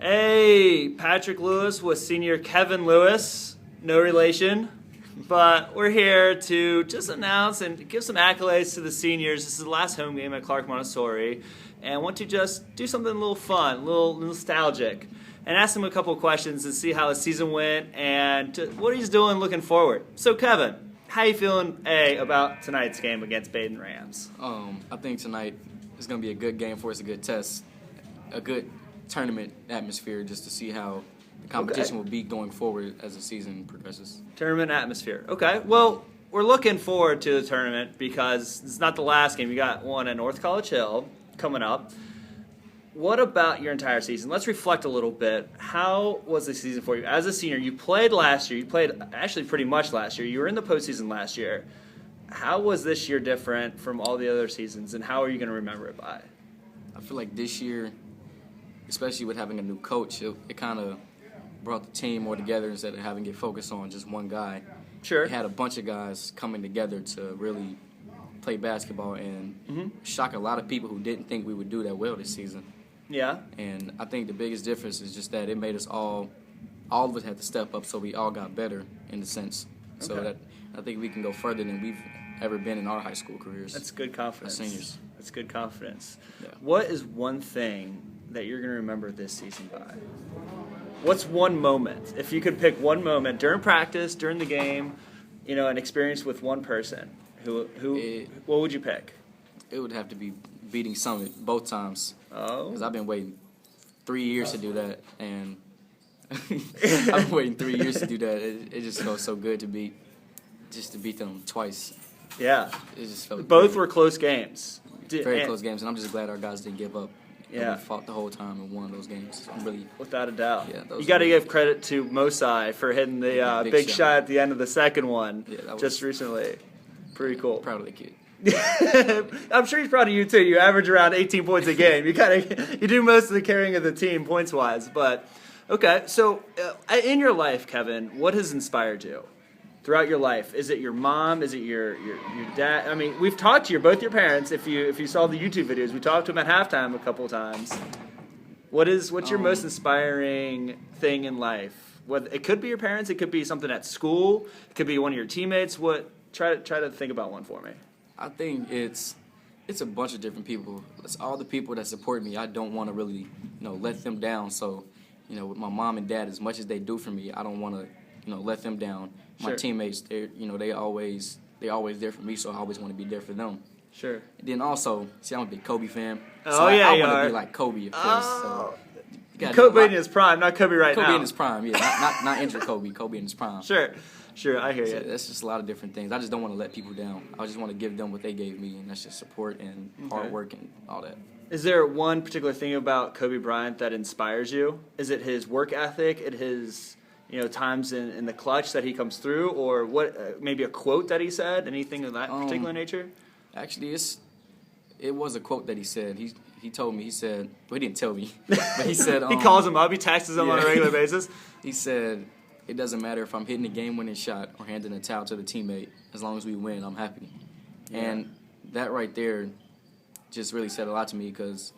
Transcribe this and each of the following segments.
Hey, Patrick Lewis with senior Kevin Lewis. No relation, but we're here to just announce and give some accolades to the seniors. This is the last home game at Clark Montessori, and I want to just do something a little fun, a little nostalgic, and ask him a couple questions and see how the season went and what he's doing looking forward. So, Kevin, how you feeling, about tonight's game against Baden Rams? I think tonight is going to be a good game for us, a good test, a good tournament atmosphere, just to see how the competition will be going forward as the season progresses. Tournament atmosphere. Okay. Well, we're looking forward to the tournament because it's not the last game. You got one at North College Hill coming up. What about your entire season? Let's reflect a little bit. How was the season for you? As a senior, you played last year. You played actually pretty much last year. You were in the postseason last year. How was this year different from all the other seasons, and how are you going to remember it by? I feel like this year, especially with having a new coach, it kind of brought the team more together instead of having it focused on just one guy. Sure. It had a bunch of guys coming together to really play basketball and shock a lot of people who didn't think we would do that well this season. Yeah. And I think the biggest difference is just that it made us all of us had to step up, so we all got better in the sense. Okay. So that I think we can go further than we've ever been in our high school careers. That's good confidence. As seniors. That's good confidence. Yeah. What is one thing that you're going to remember this season by? What's one moment? If you could pick one moment during practice, during the game, an experience with one person, what would you pick? It would have to be beating Summit both times. Oh. Because I've been waiting 3 years to do that, and I've been waiting 3 years to do that. It just felt so good to beat them twice. Yeah. It just felt both were close games. Very close games, and I'm just glad our guys didn't give up. Yeah. We fought the whole time and won those games. I'm really, without a doubt. Yeah, you got to give credit to Mosai for hitting the big shot at the end of the second one just recently. Pretty cool. Proud of the kid. I'm sure he's proud of you too. You average around 18 points a game. You do most of the carrying of the team points wise. But okay, so in your life, Kevin, what has inspired you throughout your life? Is it your mom? Is it your dad? I mean, we've talked to both your parents. If you saw the YouTube videos, we talked to them at halftime a couple times. What's your most inspiring thing in life? It could be your parents. It could be something at school. It could be one of your teammates. Try to think about one for me. I think it's a bunch of different people. It's all the people that support me. I don't want to really let them down. So with my mom and dad, as much as they do for me, I don't want to let them down. My Sure. teammates, they always there for me, so I always want to be there for them. Sure. And then also, see, I'm a big Kobe fan. Oh, so yeah, I you want are. to be like Kobe, of course. So Kobe in his prime, not Kobe right now. Kobe in his prime, yeah. Not injured Kobe. Kobe in his prime. Sure, I hear you. That's just a lot of different things. I just don't want to let people down. I just want to give them what they gave me, and that's just support and hard work and all that. Is there one particular thing about Kobe Bryant that inspires you? Is it his work ethic? His times in the clutch that he comes through, or what? Maybe a quote that he said? Anything of that particular nature? Actually, it was a quote that he said. He told me. He said, well, he didn't tell me, but he said he calls him up. He texts him on a regular basis. He said, "It doesn't matter if I'm hitting a game-winning shot or handing a towel to the teammate. As long as we win, I'm happy." Yeah. And that right there just really said a lot to me because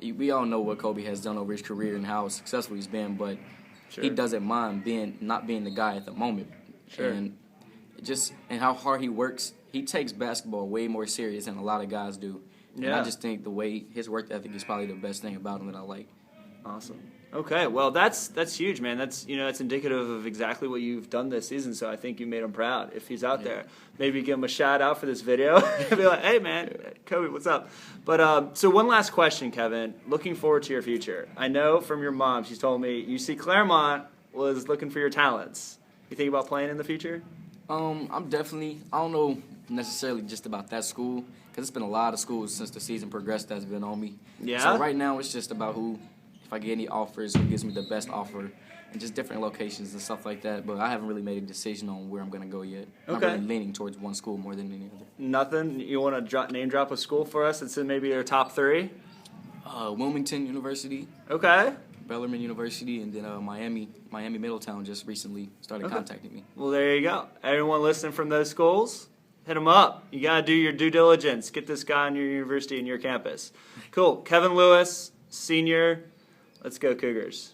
we all know what Kobe has done over his career and how successful he's been, but he doesn't mind not being the guy at the moment. Sure. And how hard he works. He takes basketball way more serious than a lot of guys do. Yeah. And I just think the way his work ethic is probably the best thing about him that I like. Awesome. Okay, well that's huge, man. That's that's indicative of exactly what you've done this season. So I think you made him proud. If he's out there, maybe give him a shout out for this video. Be like, hey man, Kobe, what's up? But so one last question, Kevin. Looking forward to your future. I know from your mom, she's told me UC Claremont was looking for your talents. You think about playing in the future? I'm definitely. I don't know necessarily just about that school because it's been a lot of schools since the season progressed that's been on me. Yeah. So right now it's just about if I get any offers, who gives me the best offer, and just different locations and stuff like that. But I haven't really made a decision on where I'm going to go yet. Okay. I'm really leaning towards one school more than any other. Nothing? You want to name drop a school for us that's in maybe your top 3? Wilmington University. Okay. Bellarmine University, and then Miami Middletown just recently started contacting me. Well, there you go. Everyone listening from those schools, hit them up. You got to do your due diligence. Get this guy on your university and your campus. Cool. Kevin Lewis, senior. Let's go Cougars.